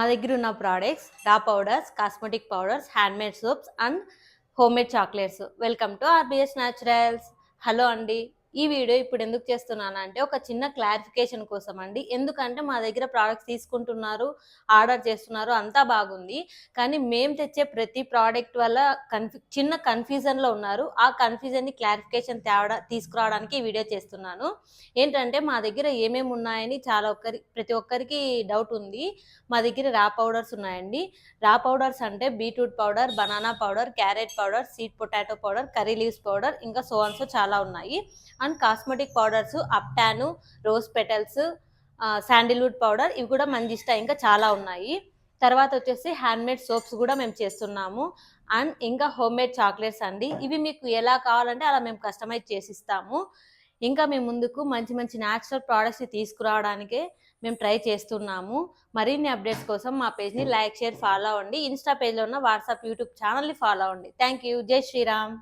మా దగ్గర ఉన్న ప్రోడక్ట్స్ రా powders, cosmetic powders, handmade soaps and homemade chocolates. Welcome to RBS naturals. Hello అండి. ఈ వీడియో ఇప్పుడు ఎందుకు చేస్తున్నానంటే ఒక చిన్న క్లారిఫికేషన్ కోసం అండి. ఎందుకంటే మా దగ్గర ప్రోడక్ట్స్ తీసుకుంటున్నారు, ఆర్డర్ చేస్తున్నారు, అంతా బాగుంది. కానీ మేము తెచ్చే ప్రతి ప్రోడక్ట్ వల్ల చిన్న కన్ఫ్యూజన్లో ఉన్నారు. ఆ కన్ఫ్యూజన్ని క్లారిఫికేషన్ తీసుకురావడానికి ఈ వీడియో చేస్తున్నాను. ఏంటంటే మా దగ్గర ఏమేమి ఉన్నాయని ప్రతి ఒక్కరికి డౌట్ ఉంది. మా దగ్గర రా పౌడర్స్ ఉన్నాయండి. రా పౌడర్స్ అంటే beetroot powder, banana powder, carrot powder, sweet potato powder, curry leaves powder, ఇంకా సో చాలా ఉన్నాయి. అండ్ కాస్మెటిక్ పౌడర్స్ అప్టాను, రోజ్ పెటల్స్, శాండిల్వుడ్ పౌడర్, ఇవి కూడా మంజిష్టా, ఇంకా చాలా ఉన్నాయి. తర్వాత వచ్చేసి హ్యాండ్మేడ్ సోప్స్ కూడా మేము చేస్తున్నాము. అండ్ ఇంకా హోమ్మేడ్ చాక్లెట్స్ అండి. ఇవి మీకు ఎలా కావాలంటే అలా మేము కస్టమైజ్ చేసిస్తాము. ఇంకా మేము ముందుకు మంచి మంచి న్యాచురల్ ప్రోడక్ట్స్ని తీసుకురావడానికే మేము ట్రై చేస్తున్నాము. మరిన్ని అప్డేట్స్ కోసం మా పేజ్ని లైక్, షేర్, ఫాలో అవ్వండి. ఇన్స్టా పేజ్లో ఉన్న వాట్సాప్, యూట్యూబ్ ఛానల్ని ఫాలో అవ్వండి. Thank you. జై శ్రీరామ్.